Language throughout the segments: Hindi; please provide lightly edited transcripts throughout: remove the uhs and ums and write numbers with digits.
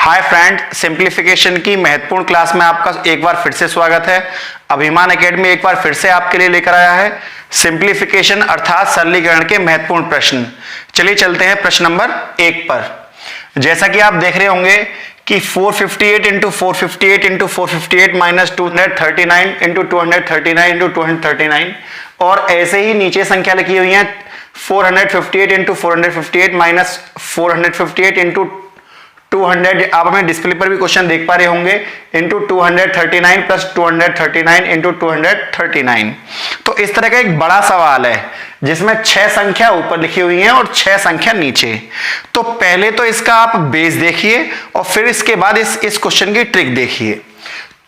हाय फ्रेंड, सिंप्लीफिकेशन की महत्वपूर्ण क्लास में आपका एक बार फिर से स्वागत है। अभिमान एकेडमी एक बार फिर से आपके लिए लेकर आया है सिंप्लीफिकेशन अर्थात सरलीकरण के महत्वपूर्ण प्रश्न। चलिए चलते हैं प्रश्न नंबर 1 पर। जैसा कि आप देख रहे होंगे कि 458 into 458 into 458 minus 239 into 239 into 239 और ऐसे ही नीचे संख्या लिखी हुई है 458 इंटू 458 माइनस 458 इंटू 200। आप हमें डिस्प्ले पर भी क्वेश्चन देख पा रहे होंगे इंटू 239 प्लस 239 इंटू 239। तो इस तरह का एक बड़ा सवाल है जिसमें 6 संख्या ऊपर लिखी हुई है और 6 संख्या नीचे। तो पहले तो इसका आप बेस देखिए और फिर इसके बाद इस क्वेश्चन की ट्रिक देखिए।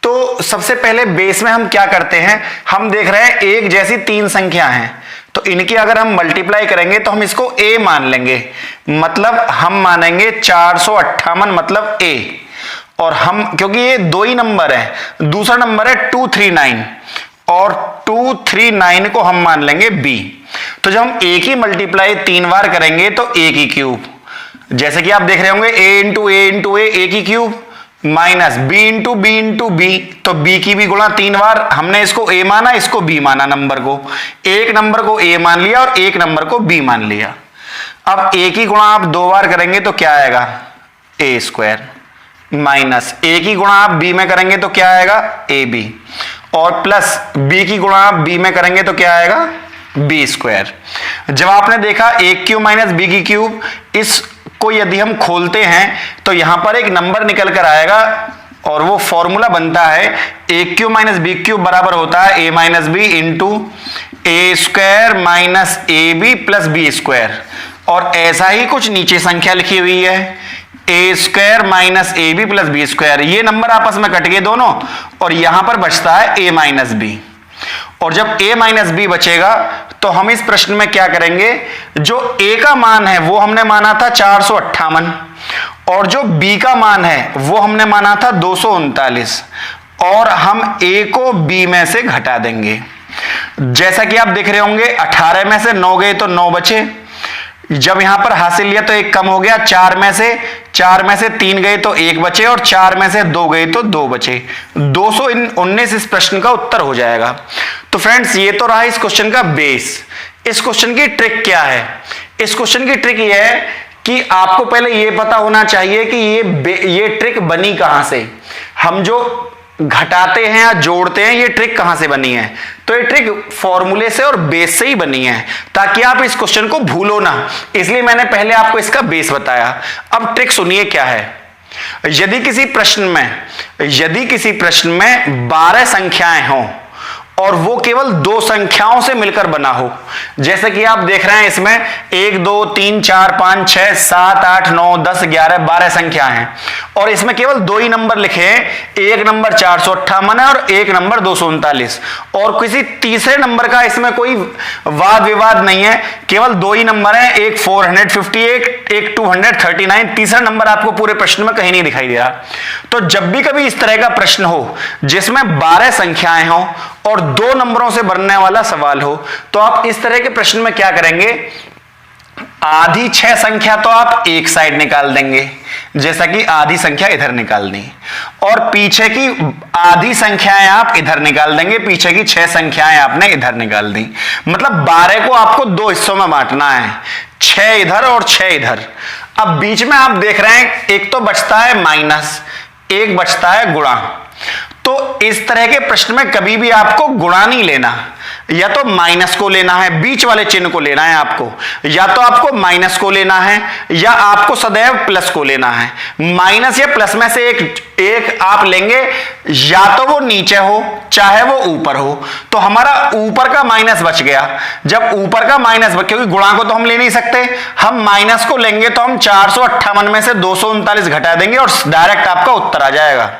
तो सबसे पहले बेस में हम क्या करते हैं, हम देख रहे हैं एक जैसी 3 संख्या हैं, तो इनकी अगर हम मल्टीप्लाई करेंगे तो हम इसको a मान लेंगे, मतलब हम मानेंगे 458 मतलब a। और हम क्योंकि ये 2 ही नंबर है, दूसरा नंबर है 239 और 239 को हम मान लेंगे b। तो जब हम a की मल्टीप्लाई 3 बार करेंगे तो a की क्यूब, जैसे कि आप देख रहे होंगे a इंटू a की cube minus b into b, तो b की भी गुणा 3 बार। हमने इसको a माना, इसको b माना, नंबर को एक नंबर को a मान लिया और एक नंबर को b मान लिया। अब a की गुणा आप 2 बार करेंगे तो क्या आएगा a स्क्वायर माइनस a की गुणा आप b में करेंगे तो क्या आएगा ab और प्लस b की गुणा आप b में करेंगे तो क्या आएगा b स्क्वायर। जब आपने देखा a क्यूब माइनस b की क्यूब, इस को यदि हम खोलते हैं तो यहां पर एक नंबर निकल कर आएगा और वो फॉर्मूला बनता है a cube minus b cube बराबर होता है a minus B into A square minus A B plus B square. और ऐसा ही कुछ नीचे संख्या लिखी हुई है A square minus A B plus B square. ये नंबर आपस में कट गए दोनों और यहां पर बचता है a माइनस बी। और जब a माइनस बी बचेगा तो हम इस प्रश्न में क्या करेंगे, जो a का मान है वो हमने माना था 458 और जो b का मान है वो हमने माना था 239 और हम a को b में से घटा देंगे। जैसा कि आप देख रहे होंगे 18 में से 9 गए तो 9 बचे, जब यहां पर हासिल लिया तो 1 कम हो गया, 4 में से 3 गए तो 1 बचे और 4 में से 2 गए तो 2 बचे। 219 इस प्रश्न का उत्तर हो जाएगा। तो फ्रेंड्स ये तो रहा इस क्वेश्चन का बेस। इस क्वेश्चन की ट्रिक क्या है, इस क्वेश्चन की ट्रिक ये है कि आपको पहले ये पता होना चाहिए कि ये ट्रिक बनी कहां से। हम जो घटाते हैं या जोड़ते हैं ये ट्रिक कहां से बनी है, तो ये ट्रिक फॉर्मूले से और बेस से ही बनी है ताकि आप इस क्वेश्चन को भूलो ना, इसलिए मैंने पहले आपको इसका बेस बताया। अब ट्रिक सुनिए क्या है। यदि किसी प्रश्न में 12 संख्याएं हों और वो केवल 2 संख्याओं से मिलकर बना हो, जैसे कि आप देख रहे हैं इसमें 1 2 3 4 5 6 7 8 9 10 11 12 संख्या हैं और इसमें केवल 2 ही नंबर लिखे हैं, एक नंबर 458 है और एक नंबर 239 और किसी तीसरे नंबर का इसमें कोई वाद विवाद नहीं है, केवल 2 ही नंबर हैं, एक 458 एक 239, तीसरा नंबर आपको पूरे प्रश्न में कहीं नहीं दिखाई दे रहा। तो जब भी कभी इस तरह का प्रश्न हो जिसमें 12 संख्याएं हो और 2 नंबरों से बनने वाला सवाल हो, तो आप इस तरह के प्रश्न में क्या करेंगे, आधी 6 संख्या तो आप एक साइड निकाल देंगे, जैसा कि आधी संख्या इधर निकाल दी और पीछे की आधी संख्याएं आप इधर निकाल देंगे, पीछे की 6 संख्याएं आपने इधर निकाल दी। मतलब 12 को आपको 2 हिस्सों में बांटना है, 6 इधर और 6 इधर। अब बीच में आप देख रहे हैं एक तो बचता है माइनस, एक बचता है गुणा। तो इस तरह के प्रश्न में कभी भी आपको गुणा नहीं लेना, या तो माइनस को लेना है, बीच वाले चिन्ह को लेना है आपको, या तो आपको माइनस को लेना है या आपको सदैव प्लस को लेना है। माइनस या प्लस में से एक आप लेंगे, या तो वो नीचे हो चाहे वो ऊपर हो। तो हमारा ऊपर का माइनस बच गया, जब ऊपर का माइनस क्योंकि गुणा को तो हम ले नहीं सकते, हम माइनस को लेंगे तो हम 458 में से 239 घटा देंगे और डायरेक्ट आपका उत्तर आ जाएगा।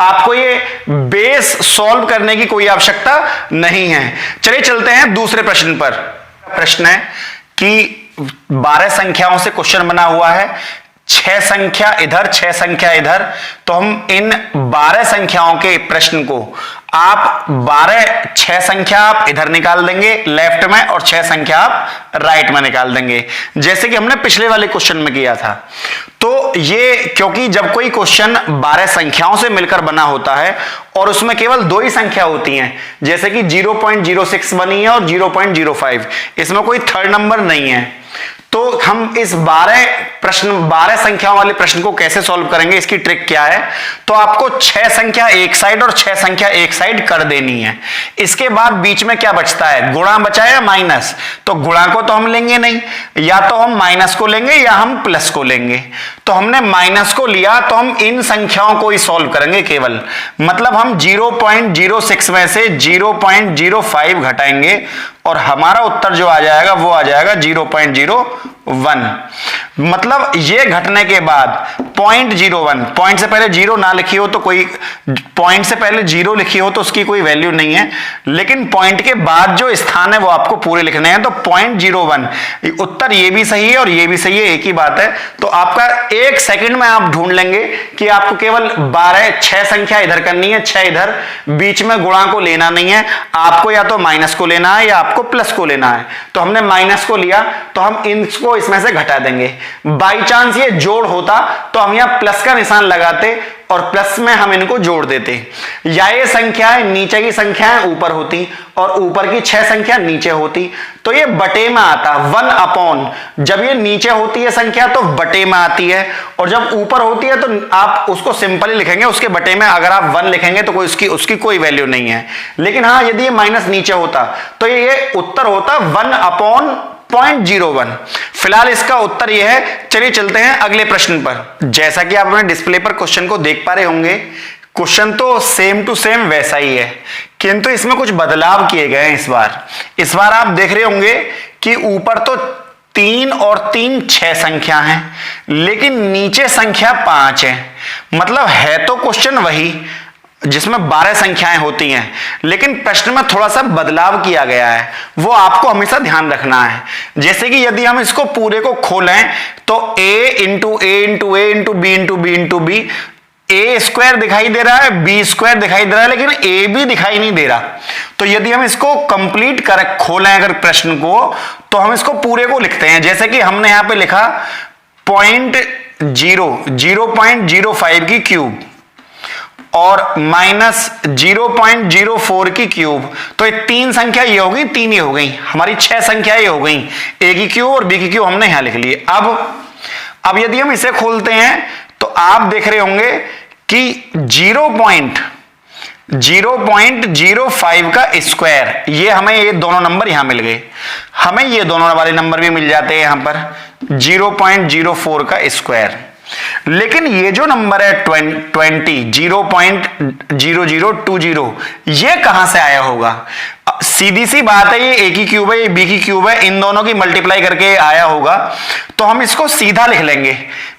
आपको ये बेस सॉल्व करने की कोई आवश्यकता नहीं है। चलिए चलते हैं दूसरे प्रश्न पर। प्रश्न है कि 12 संख्याओं से क्वेश्चन बना हुआ है, 6 संख्या इधर 6 संख्या इधर। तो हम इन 12 संख्याओं के प्रश्न को आप 6 संख्या आप इधर निकाल देंगे लेफ्ट में और 6 संख्या आप राइट में निकाल देंगे, जैसे कि हमने पिछले वाले क्वेश्चन में किया था। तो ये क्योंकि जब कोई क्वेश्चन 12 संख्याओं से मिलकर बना होता है और उसमें केवल 2 ही संख्या होती हैं, जैसे कि 0.06 बनी है और 0.05, इसमें कोई थर्ड नंबर नहीं है, तो हम इस 12 संख्याओं वाले प्रश्न को कैसे सॉल्व करेंगे, इसकी ट्रिक क्या है। तो आपको 6 संख्या एक साइड और 6 संख्या एक साइड कर देनी है। इसके बाद बीच में क्या बचता है, गुणा बचा या माइनस, तो गुणा को तो हम लेंगे नहीं, या तो हम माइनस को लेंगे या हम प्लस को लेंगे। तो हमने माइनस को लिया तो हम इन संख्याओं को ही सॉल्व करेंगे केवल, मतलब हम 0.06 में से 0.05 घटाएंगे और हमारा उत्तर जो आ जाएगा वो आ जाएगा 0.01। मतलब ये घटने के बाद 0.01, पॉइंट से पहले 0 ना लिखी हो तो कोई, पॉइंट से पहले 0 लिखी हो तो उसकी कोई वैल्यू नहीं है, लेकिन पॉइंट के बाद जो स्थान है वो आपको पूरे लिखने हैं। तो 0.01 उत्तर ये भी सही है और ये भी सही है, एक ही बात है। तो आपका 1 सेकंड में आप ढूंढ लेंगे कि आपको केवल 6 संख्या इधर करनी है, 6 इधर, बीच में गुणा को लेना नहीं है, आपको या तो माइनस को लेना है या आपको प्लस को लेना है। तो हमने माइनस को लिया तो हम इनको इसमें से घटा देंगे। बाई चांस ये जोड़ होता तो हम यहां प्लस का निशान लगाते और प्लस में हम इनको जोड़ देते, या ये संख्याएं नीचे की संख्याएं ऊपर होती और ऊपर की 6 संख्या नीचे होती, तो ये बटे में आता 1 अपॉन, जब ये नीचे होती है संख्या तो बटे में आती है, और जब ऊपर होती है तो आप उसको सिंपली लिखेंगे उसके बटे में। अगर आप 1 लिखेंगे तो कोई उसकी कोई वैल्यू नहीं है, लेकिन हाँ यदि ये माइनस नीचे होता तो ये उत्तर होता 1 अपॉन 0.01। फिलहाल इसका उत्तर यह है। चलिए चलते हैं अगले प्रश्न पर। जैसा कि आप अपने डिस्प्ले पर क्वेश्चन को देख पा रहे होंगे, क्वेश्चन तो सेम टू सेम वैसा ही है, किंतु इसमें कुछ बदलाव किए गए हैं इस बार आप देख रहे होंगे कि ऊपर तो 3 और 3 6 संख्या हैं, लेकिन नीचे संख्या 5 है। मतलब है तो क्वेश्चन वही जिसमें 12 संख्याएं होती हैं, लेकिन प्रश्न में थोड़ा सा बदलाव किया गया है, वो आपको हमेशा ध्यान रखना है। जैसे कि यदि हम इसको पूरे को खोलें तो a into A into A into B into B into B, A square दिखाई दे रहा है, बी स्क्वायर दिखाई दे रहा है, लेकिन ए भी दिखाई नहीं दे रहा। तो यदि हम इसको कंप्लीट कर खोलें अगर प्रश्न को, तो हम इसको पूरे को लिखते हैं। जैसे कि हमने यहां पे लिखा 0.05 की क्यूब और माइनस 0.04 की क्यूब, तो ये 3 संख्या ये हो गई, 3 ये हो गई, हमारी 6 संख्या ये हो गई। ए की क्यूब और बी की क्यूब हमने यहां लिख ली। अब यदि हम इसे खोलते हैं तो आप देख रहे होंगे कि 0.05 का स्क्वायर, ये हमें ये दोनों नंबर यहां मिल गए, हमें ये दोनों वाले नंबर भी मिल जाते हैं यहां पर 0.04 का स्क्वायर। लेकिन ये जो नंबर है 0.0020, ये कहां से आया होगा? सीधी सी बात है, ये ए की क्यूब है, ये बी की क्यूब है, इन दोनों की मल्टीप्लाई करके आया होगा। तो हम इसको सीधा लिख लेंगे,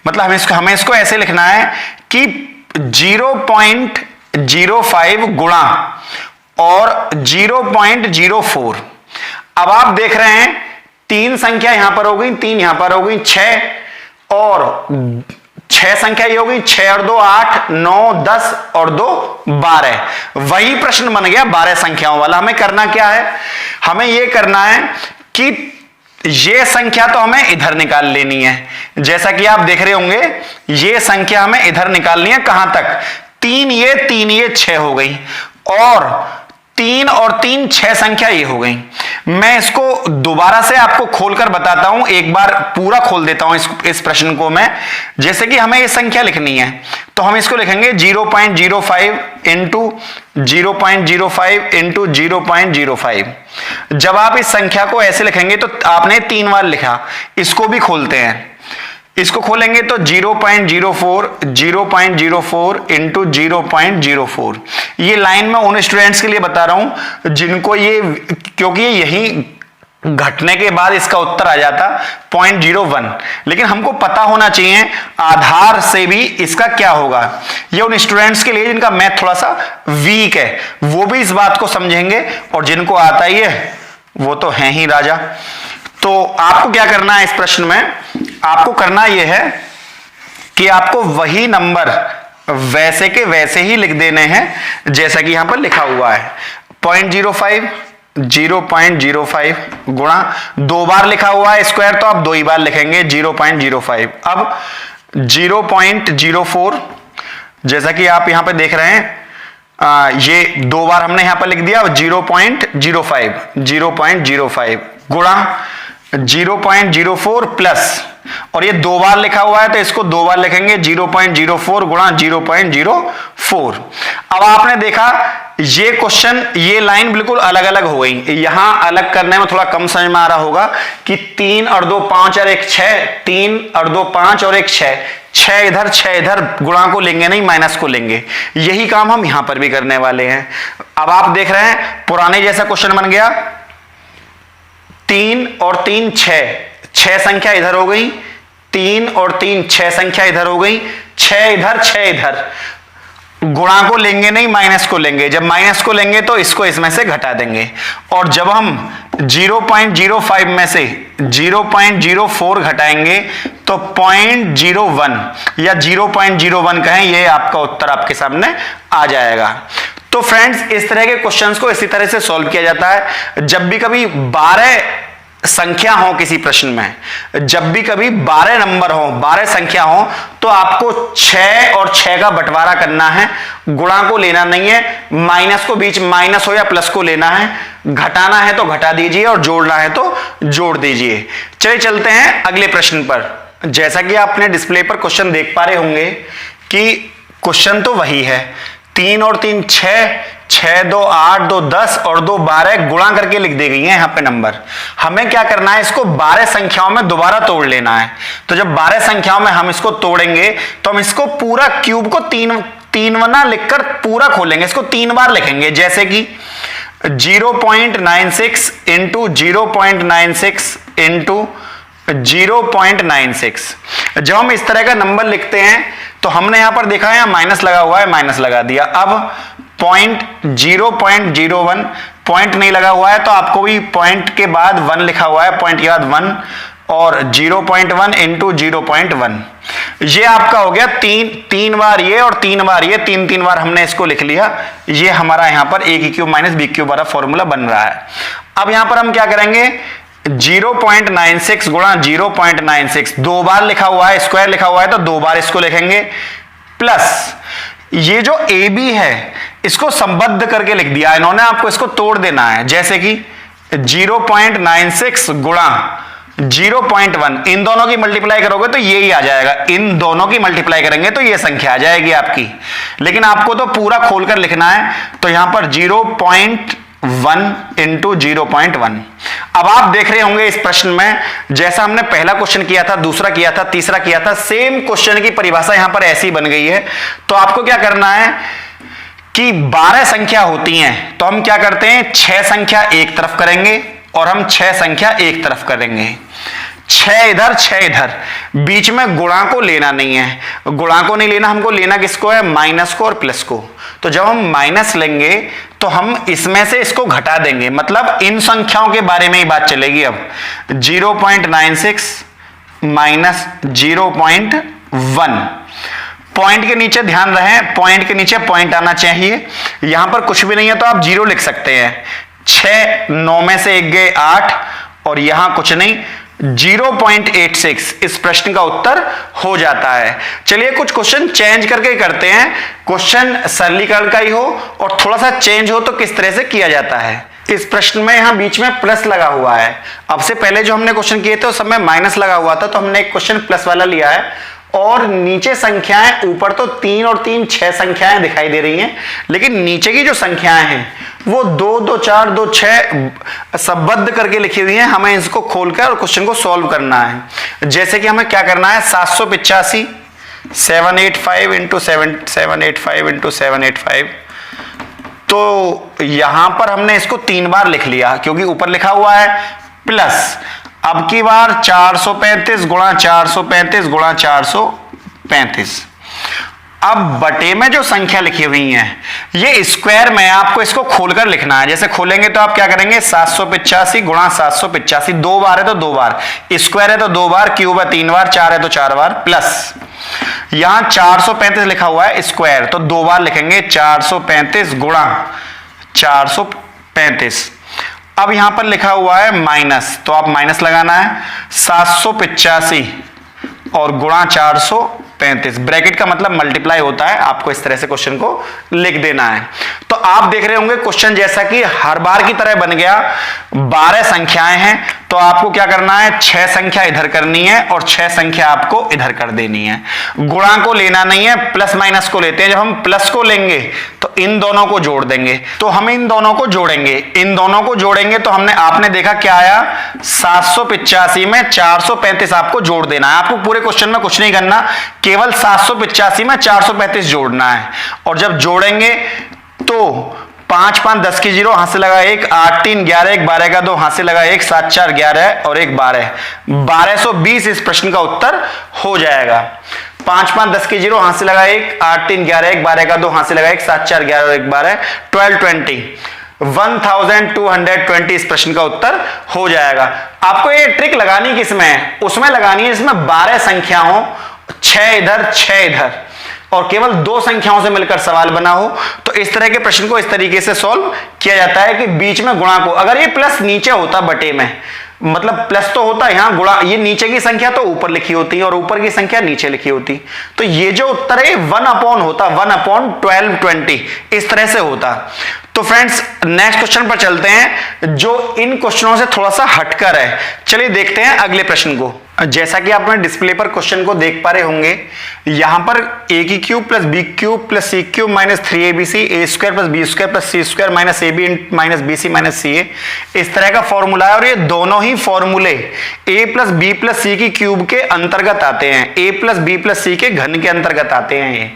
मतलब हमें इसको ऐसे लिखना है कि 0.05 गुणा और 0.04। अब आप देख रहे हैं 3 संख्या यहां पर हो गई, 3 यहां पर हो गई, 6 और 6 संख्या ये हो गई, 6 और 2 8, 9 10 और 2 12। वही प्रश्न बन गया 12 संख्याओं वाला। हमें करना क्या है, हमें यह करना है कि ये संख्या तो हमें इधर निकाल लेनी है। जैसा कि आप देख रहे होंगे ये संख्या हमें इधर निकालनी है, कहां तक, 3 ये 6 हो गई, और 3 और 3 6 संख्या ये हो गई। मैं इसको दोबारा से आपको खोलकर बताता हूं, एक बार पूरा खोल देता हूं इस प्रश्न को मैं। जैसे कि हमें ये संख्या लिखनी है तो हम इसको लिखेंगे 0.05 इंटू 0.05 इंटू 0.05। जब आप इस संख्या को ऐसे लिखेंगे तो आपने 3 बार लिखा। इसको भी खोलते हैं, इसको खोलेंगे तो 0.04 इंटू 0.04। ये लाइन में उन स्टूडेंट्स के लिए बता रहा हूं जिनको ये, क्योंकि ये यही घटने के बाद इसका उत्तर आ जाता 0.01, लेकिन हमको पता होना चाहिए आधार से भी इसका क्या होगा। ये उन स्टूडेंट्स के लिए जिनका मैथ थोड़ा सा वीक है, वो भी इस बात को समझेंगे, और जिनको आता ही है वो तो है ही राजा। तो आपको क्या करना है इस प्रश्न में, आपको करना यह है कि आपको वही नंबर वैसे के वैसे ही लिख देने हैं जैसा कि यहां पर लिखा हुआ है। 0.05 0.05 गुणा, 2 बार लिखा हुआ है स्क्वायर तो आप 2 ही बार लिखेंगे 0.05। अब 0.04 जैसा कि आप यहां पे देख रहे हैं, ये 2 बार हमने यहां पर लिख दिया। 0.05 गुणा 0.04 प्लस, और ये 2 बार लिखा हुआ है तो इसको 2 बार लिखेंगे 0.04 गुणा 0.04। अब आपने देखा ये क्वेश्चन, ये लाइन बिल्कुल अलग अलग हो गई। यहां अलग करने में थोड़ा कम समझ में आ रहा होगा कि 3 और 2 5 और 1 6, 3 और 2 5 और 1 6, 6 इधर 6 इधर, गुणा को लेंगे नहीं माइनस को लेंगे। यही काम हम यहां पर भी करने वाले हैं। अब आप देख रहे हैं पुराने जैसा क्वेश्चन बन गया, 3 और 3 6 संख्या इधर हो गई, 3 और 3 6 संख्या इधर हो गई, 6 इधर 6 इधर, गुणा को लेंगे नहीं माइनस को लेंगे। जब माइनस को लेंगे तो इसको इसमें से घटा देंगे, और जब हम 0.05 में से 0.04 घटाएंगे तो 0.01 या 0.01 कहें, ये आपका उत्तर आपके सामने आ जाएगा। तो फ्रेंड्स, इस तरह के क्वेश्चंस को इसी तरह से सॉल्व किया जाता है। जब भी कभी 12 संख्या हो किसी प्रश्न में, जब भी कभी 12 नंबर हो, 12 संख्या हो, तो आपको 6 और 6 का बंटवारा करना है, गुणा को लेना नहीं है, माइनस को बीच माइनस हो या प्लस को लेना है, घटाना है तो घटा दीजिए और जोड़ना है तो जोड़ दीजिए। चलिए चलते हैं अगले प्रश्न पर। जैसा कि आपने डिस्प्ले पर क्वेश्चन देख पा रहे होंगे कि क्वेश्चन तो वही है, 3 और 3 6, 6 2 8 2 10 और 2 12 गुणा करके लिख दी गई है यहां पे नंबर। हमें क्या करना है, इसको 12 संख्याओं में दोबारा तोड़ लेना है। तो जब 12 संख्याओं में हम इसको तोड़ेंगे तो हम इसको पूरा क्यूब को 3 वना लिखकर पूरा खोलेंगे, इसको 3 बार लिखेंगे। जैसे कि 0.96 इंटू 0.96 इंटू 0.96। जब हम इस तरह का नंबर लिखते हैं तो हमने यहां पर देखा है यहां माइनस लगा हुआ है, माइनस लगा दिया। अब 0.01 पॉइंट नहीं लगा हुआ है तो आपको भी पॉइंट के बाद 1 लिखा हुआ है, पॉइंट के बाद 1, और 0.1 इंटू 0.1, ये आपका हो गया 3 बार ये और 3 बार ये, 3 बार हमने इसको लिख लिया। ये हमारा यहां पर a की क्यूब माइनस b क्यूब वाला फॉर्मूला बन रहा है। अब यहां पर हम क्या करेंगे, 0.96 गुणा 0.96, 2 बार लिखा हुआ है, स्क्वायर लिखा हुआ है तो 2 बार इसको लिखेंगे, प्लस ये जो ए बी है इसको संबद्ध करके लिख दिया इन्होंने, आपको इसको तोड़ देना है। जैसे कि 0.96 गुणा 0.1, इन दोनों की मल्टीप्लाई करोगे तो ये ही आ जाएगा, इन दोनों की मल्टीप्लाई करेंगे तो ये संख्या आ जाएगी आपकी। लेकिन आपको तो पूरा खोलकर लिखना है, तो यहां पर 0.1 इंटू 0.1। अब आप देख रहे होंगे इस प्रश्न में, जैसा हमने पहला क्वेश्चन किया था, दूसरा किया था, तीसरा किया था, सेम क्वेश्चन की परिभाषा यहां पर ऐसी बन गई है। तो आपको क्या करना है कि 12 संख्या होती हैं तो हम क्या करते हैं, 6 संख्या एक तरफ करेंगे और हम 6 संख्या एक तरफ करेंगे, 6 इधर 6 इधर, बीच में गुणा को लेना नहीं है। गुणा को नहीं लेना, हमको लेना किसको है, माइनस को और प्लस को। तो जब हम माइनस लेंगे तो हम इसमें से इसको घटा देंगे, मतलब इन संख्याओं के बारे में ही बात चलेगी। अब 0.96 माइनस 0.1, पॉइंट के नीचे ध्यान रहे, पॉइंट के नीचे पॉइंट आना चाहिए। यहां पर कुछ भी नहीं है तो आप 0 लिख सकते हैं। 6 9 में से 1 गए 8, और यहां कुछ नहीं, 0.86 इस प्रश्न का उत्तर हो जाता है। चलिए कुछ क्वेश्चन चेंज करके करते हैं, क्वेश्चन सरलीकरण का ही हो और थोड़ा सा चेंज हो तो किस तरह से किया जाता है। इस प्रश्न में यहां बीच में प्लस लगा हुआ है, अब से पहले जो हमने क्वेश्चन किए थे उस समय माइनस लगा हुआ था, तो हमने एक क्वेश्चन प्लस वाला लिया है। और नीचे संख्याएं, ऊपर तो 3 और 3 6 संख्याएं दिखाई दे रही हैं, लेकिन नीचे की जो संख्याएं हैं वो 2 2 4 2 6 संबद्ध करके लिखी हुई हैं। हमें इसको खोलकर और क्वेश्चन को सॉल्व करना है। जैसे कि हमें क्या करना है, 785 785 इंटू 785 इंटू 785, तो यहां पर हमने इसको 3 बार लिख लिया क्योंकि ऊपर लिखा हुआ है, प्लस अब की बार 435 गुणा 435 गुणा 435। अब बटे में जो संख्या लिखी हुई है ये स्क्वायर में, आपको इसको खोलकर लिखना है। जैसे खोलेंगे तो आप क्या करेंगे, 785 गुणा 785, 2 बार है तो 2 बार, स्क्वायर है तो 2 बार, क्यूब है 3 बार, 4 है तो 4 बार, प्लस यहां 435 लिखा हुआ है स्क्वायर, तो 2 बार लिखेंगे 435 गुणा 435। अब यहां पर लिखा हुआ है माइनस, तो आप माइनस लगाना है 785 और गुणा 435। ब्रैकेट का मतलब मल्टीप्लाई होता है, आपको इस तरह से क्वेश्चन को लिख देना है। तो आप देख रहे होंगे क्वेश्चन जैसा कि हर बार की तरह बन गया। 12 संख्याएं हैं, तो आपको क्या करना है, 6 संख्या इधर करनी है और 6 संख्या आपको इधर कर देनी है। गुणा को लेना नहीं है, प्लस माइनस को लेते हैं। जब हम प्लस को लेंगे तो इन दोनों को जोड़ देंगे, तो हम इन दोनों को जोड़ेंगे, इन दोनों को जोड़ेंगे तो आपने देखा क्या आया, 785 में 435 आपको जोड़ देना है। आपको पूरे क्वेश्चन में कुछ नहीं करना, केवल 785 में 435 जोड़ना है। और जब जोड़ेंगे तो 5 5 10 की 0, हाथ से लगा 1, 8 3 11, 1 12 का 2, हाथ से लगा 1, 7 4 11 और 1 12, 1220 इस प्रश्न का उत्तर हो जाएगा। 5 5 10 की 0, हाथ से लगा 1, 8 3 11, 1 12 का 2, हाथ से लगा 1, 7 4 11 और 1 12, 1220, 1220 इस प्रश्न का उत्तर हो जाएगा। आपको ये ट्रिक लगानी किसमें है, उसमें लगानी है इसमें 12 संख्या हो, 6 इधर 6 इधर, और केवल 2 संख्याओं से मिलकर सवाल बना हो। तो इस तरह के प्रश्न को इस तरीके से सॉल्व किया जाता है कि बीच में गुणा को, अगर ये प्लस नीचे होता बटे में, मतलब प्लस तो होता यहां, गुणा ये नीचे की संख्या तो ऊपर लिखी होती है और ऊपर की संख्या नीचे लिखी होती, तो ये जो उत्तर है 1 अपॉन होता, 1/1220 इस तरह से होता। तो फ्रेंड्स नेक्स्ट क्वेश्चन पर चलते हैं जो इन क्वेश्चनों से थोड़ा सा हटकर है। चलिए देखते हैं अगले प्रश्न को। जैसा कि आप डिस्प्ले पर क्वेश्चन को देख पा रहे होंगे, यहां पर a की cube plus B cube plus C cube minus 3abc a square plus B square plus C square minus ab minus bc minus ca, इस तरह का फॉर्मूला है। और ये दोनों ही फॉर्मूले a प्लस बी प्लस सी की क्यूब के अंतर्गत आते हैं, a प्लस बी प्लस सी के घन के अंतर्गत आते हैं ये।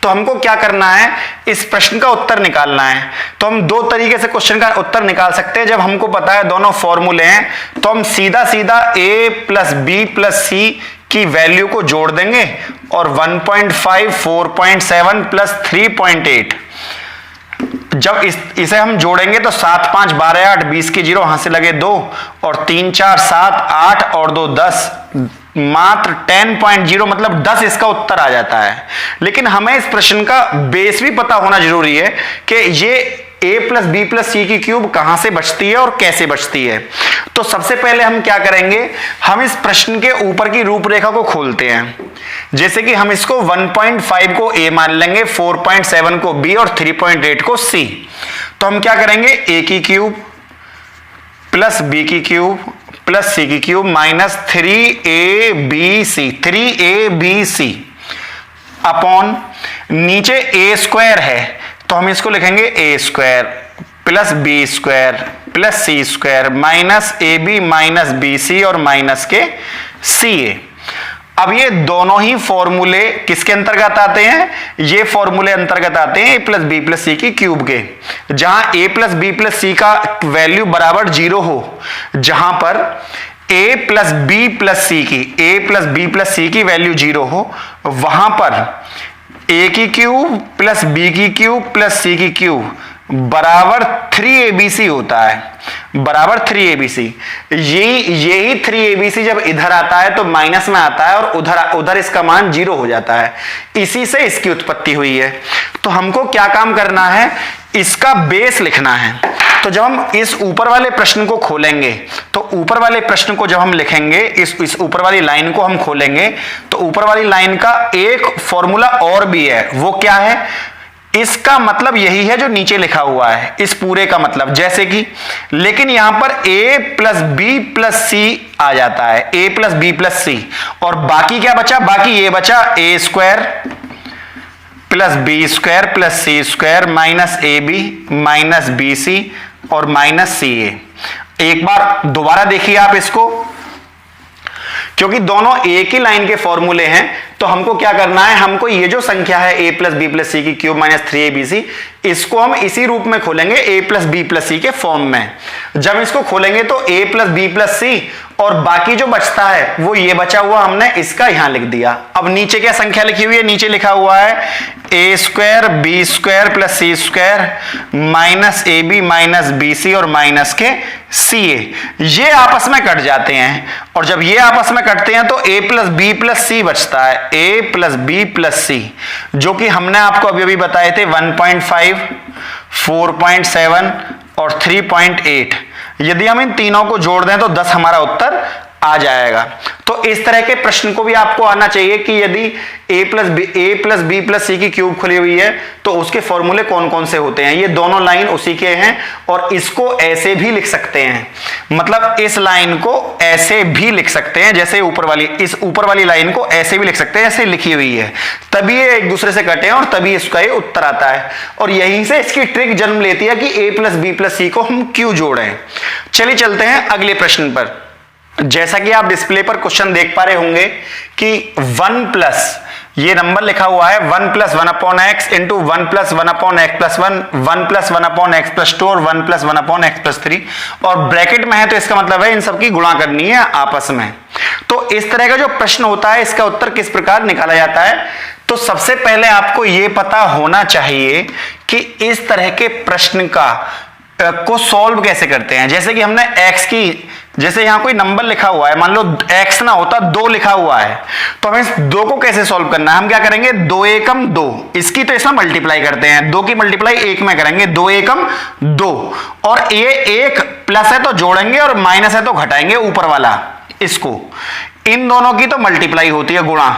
तो हमको क्या करना है, इस प्रश्न का उत्तर निकालना है। तो हम 2 तरीके से क्वेश्चन का उत्तर निकाल सकते हैं। जब हमको पता है दोनों फॉर्मूले हैं तो हम सीधा सीधा a प्लस बी प्लस सी की वैल्यू को जोड़ देंगे और 1.5 4.7 प्लस 3.8, जब इसे हम जोड़ेंगे तो 7 5 12 8 20 की 0, हाथ से लगे 2 और 3 4 7 8 और 2 10, मात्र 10.0 मतलब 10 इसका उत्तर आ जाता है। लेकिन हमें इस प्रश्न का बेस भी पता होना जरूरी है कि ये a प्लस बी प्लस सी की क्यूब कहां से बचती है और कैसे बचती है। तो सबसे पहले हम क्या करेंगे, हम इस प्रश्न के ऊपर की रूपरेखा को खोलते हैं। जैसे कि हम इसको 1.5 को a मान लेंगे, 4.7 को b और 3.8 को c। तो हम क्या करेंगे, a की क्यूब प्लस b की क्यूब प्लस c की क्यूब माइनस 3abc अपॉन नीचे a स्क्वायर है तो हम इसको लिखेंगे a square plus B square plus C square minus ab minus bc और माइनस के ca। अब ये दोनों ही फॉर्मूले किसके अंतर्गत आते हैं, ये फॉर्मूले अंतर्गत आते हैं a प्लस बी प्लस सी की क्यूब के, जहां a प्लस बी प्लस सी का वैल्यू बराबर 0 हो, जहां पर a प्लस बी प्लस सी की वैल्यू 0 हो, वहां पर a की क्यूब प्लस b की क्यूब प्लस c की क्यूब बराबर 3abc होता है, बराबर 3abc। यही 3abc जब इधर आता है तो माइनस में आता है और उधर इसका मान 0 हो जाता है। इसी से इसकी उत्पत्ति हुई है। तो हमको क्या काम करना है, इसका बेस लिखना है। तो जब हम इस ऊपर वाले प्रश्न को खोलेंगे तो ऊपर वाले प्रश्न को जब हम लिखेंगे, इस ऊपर वाली लाइन को हम खोलेंगे तो ऊपर वाली लाइन का एक फॉर्मूला और भी है। वो क्या है, इसका मतलब यही है जो नीचे लिखा हुआ है, इस पूरे का मतलब, जैसे कि, लेकिन यहां पर a plus B plus C आ जाता है, a plus B plus C, और बाकी क्या बचा, बाकी ये बचा a square plus B square plus C square minus ab minus bc और माइनस ca। एक बार दोबारा देखिए आप इसको, क्योंकि दोनों एक ही लाइन के फॉर्मूले हैं, तो हमको क्या करना है, हमको ये जो संख्या है a प्लस बी प्लस सी की क्यूब माइनस 3abc, इसको हम इसी रूप में खोलेंगे a प्लस बी प्लस सी के फॉर्म में। जब इसको खोलेंगे तो a plus B plus C और बाकी जो बचता है वो ये बचा हुआ हमने इसका यहां लिख दिया। अब नीचे क्या संख्या लिखी हुई है, नीचे लिखा हुआ है a square B square plus C square minus ab minus bc और माइनस के CA, ये आपस में कट जाते हैं और जब ये आपस में कटते हैं तो A प्लस बी प्लस सी बचता है, A प्लस बी प्लस सी, जो कि हमने आपको अभी अभी बताए थे 1.5, 4.7 और 3.8। यदि हम इन तीनों को जोड़ दें तो 10 हमारा उत्तर आ जाएगा। तो इस तरह के प्रश्न को भी आपको आना चाहिए कि यदि a प्लस बी प्लस सी की क्यूब खुली हुई है तो उसके फॉर्मूले कौन कौन से होते हैं। ये दोनों लाइन उसी के हैं और इसको ऐसे भी लिख सकते हैं, मतलब इस लाइन को ऐसे भी लिख सकते हैं, जैसे ऊपर वाली, इस ऊपर वाली लाइन को ऐसे भी लिख सकते हैं, ऐसे लिखी हुई है, तभी ये एक दूसरे से कटे हैं और तभी इसका ये उत्तर आता है। और यहीं से इसकी ट्रिक जन्म लेती है कि a प्लस बी प्लस सी को हम क्यों जोड़ें। चलिए चलते हैं अगले प्रश्न पर। जैसा कि आप डिस्प्ले पर क्वेश्चन देख पा रहे होंगे कि 1 प्लस, ये नंबर लिखा हुआ है 1 plus 1 upon x into 1 plus 1 upon x plus 1 plus 1 upon x plus 2 और 1 प्लस 1 अपॉन एक्स प्लस 3, और ब्रैकेट में है तो इसका मतलब है इन सबकी गुणा करनी है आपस में। तो इस तरह का जो प्रश्न होता है इसका उत्तर किस प्रकार निकाला जाता है, तो सबसे पहले आपको यह पता होना चाहिए कि इस तरह के प्रश्न को सॉल्व कैसे करते हैं। जैसे कि हमने x की, जैसे यहां कोई नंबर लिखा हुआ है, मान लो x ना होता 2 लिखा हुआ है, तो हमें इस 2 को कैसे सॉल्व करना है। हम क्या करेंगे, 2 एकम 2, इसकी तो इसमें मल्टीप्लाई करते हैं, 2 की मल्टीप्लाई 1 में करेंगे, 2 एकम 2, और ये 1 प्लस है तो जोड़ेंगे और माइनस है तो घटाएंगे ऊपर वाला, इसको इन दोनों की तो मल्टीप्लाई होती है, गुणा,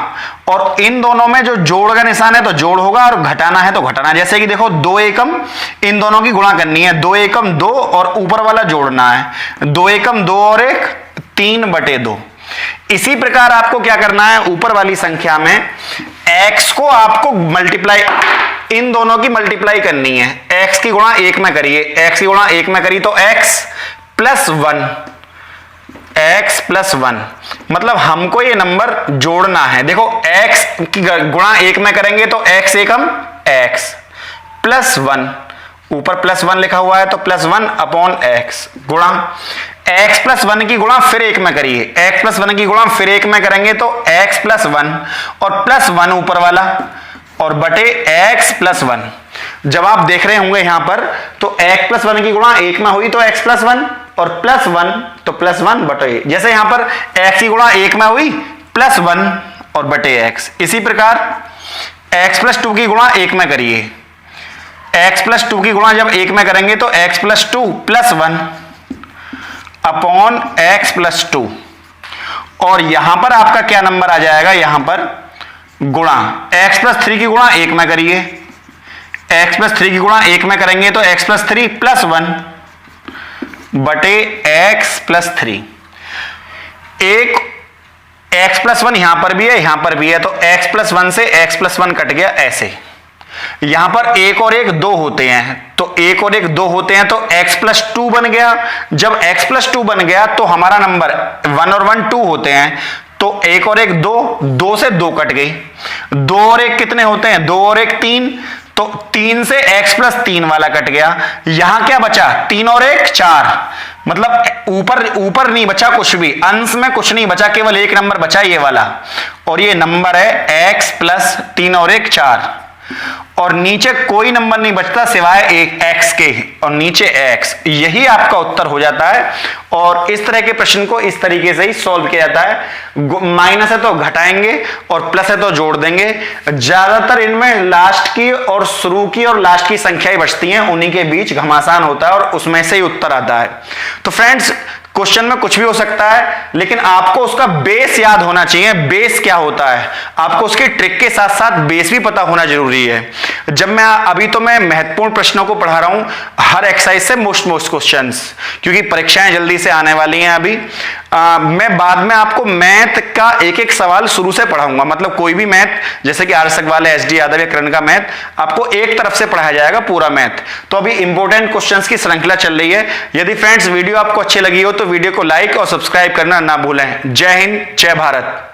और इन दोनों में जो जोड़ का निशान है तो जोड़ होगा और घटाना है तो घटाना। जैसे कि देखो 2 एकम, इन दोनों की गुणा करनी है, 2 एकम 2 और ऊपर वाला जोड़ना है, 2 एकम 2 और 1 3/2। इसी प्रकार आपको क्या करना है, ऊपर वाली संख्या में x को आपको मल्टीप्लाई, इन दोनों की मल्टीप्लाई करनी है, x की गुणा 1 में करिए, x की गुणा 1 में करी तो x प्लस 1, x प्लस 1, मतलब हमको ये नंबर जोड़ना है। देखो x की गुणा 1 में करेंगे तो x एकम x प्लस 1, ऊपर प्लस 1 लिखा हुआ है तो प्लस 1 अपॉन x, गुणा x प्लस 1 की गुणा फिर 1 में करिए, x प्लस 1 की गुणा फिर 1 में करेंगे तो x प्लस 1 और प्लस 1 ऊपर वाला और बटे x प्लस 1। जब आप देख रहे होंगे यहां पर तो x प्लस 1 की गुणा 1 में हुई तो x प्लस 1 और प्लस 1 तो प्लस 1 बटे, जैसे यहां पर x की गुणा 1 में हुई प्लस 1 और बटे x। इसी प्रकार x प्लस 2 की गुणा 1 में करिए, x प्लस 2 की गुणा जब 1 में करेंगे तो x plus 2 plus 1 upon x plus 2, और यहां पर आपका क्या नंबर आ जाएगा, यहां पर गुणा x प्लस 3 की गुणा 1 में करिए, x प्लस 3 की गुणा 1 में करेंगे तो x प्लस 3 प्लस 1 बटे x प्लस 3। एक x प्लस 1 यहां पर भी है, यहां पर भी है, तो x प्लस 1 से x प्लस 1 कट गया ऐसे। यहां पर 1 और 1 2 होते हैं, तो 1 और 1 2 होते हैं तो x प्लस 2 बन गया। जब x प्लस 2 बन गया तो हमारा नंबर 1 और 1 2 होते हैं, तो 1 और 1 2, 2 से 2 कट गई, 2 और 1 कितने होते हैं, 2 और 1 3, तो 3 से x प्लस 3 वाला कट गया। यहां क्या बचा, 3 और 1 4, मतलब ऊपर नहीं बचा कुछ भी, अंश में कुछ नहीं बचा, केवल एक नंबर बचा ये वाला, और ये नंबर है x प्लस 3 और 1 4, और नीचे कोई नंबर नहीं बचता सिवाय एक x के, और नीचे x, यही आपका उत्तर हो जाता है। और इस तरह के प्रश्न को इस तरीके से ही सॉल्व किया जाता है, माइनस है तो घटाएंगे और प्लस है तो जोड़ देंगे। ज्यादातर इनमें लास्ट की और शुरू की और लास्ट की संख्याएं बचती हैं, उन्हीं के बीच घमासान होता है और उसमें से ही उत्तर आता है। तो फ्रेंड्स, क्वेश्चन में कुछ भी हो सकता है, लेकिन आपको उसका बेस याद होना चाहिए। बेस क्या होता है, आपको उसकी ट्रिक के साथ साथ बेस भी पता होना जरूरी है। जब मैं अभी तो मैं महत्वपूर्ण प्रश्नों को पढ़ा रहा हूं, हर एक्सरसाइज से मोस्ट क्वेश्चंस, क्योंकि परीक्षाएं जल्दी से आने वाली हैं। अभी मैं बाद में आपको मैथ का एक एक सवाल शुरू से पढ़ाऊंगा, मतलब कोई भी मैथ, जैसे कि आर्यसक वाले एसडी यादव या करण का मैथ आपको एक तरफ से पढ़ाया जाएगा पूरा मैथ। तो अभी इंपॉर्टेंट क्वेश्चंस की श्रृंखला चल रही है। यदि फ्रेंड्स वीडियो आपको अच्छी लगी हो तो वीडियो को लाइक और सब्सक्राइब करना ना भूलें। जय हिंद, जय भारत।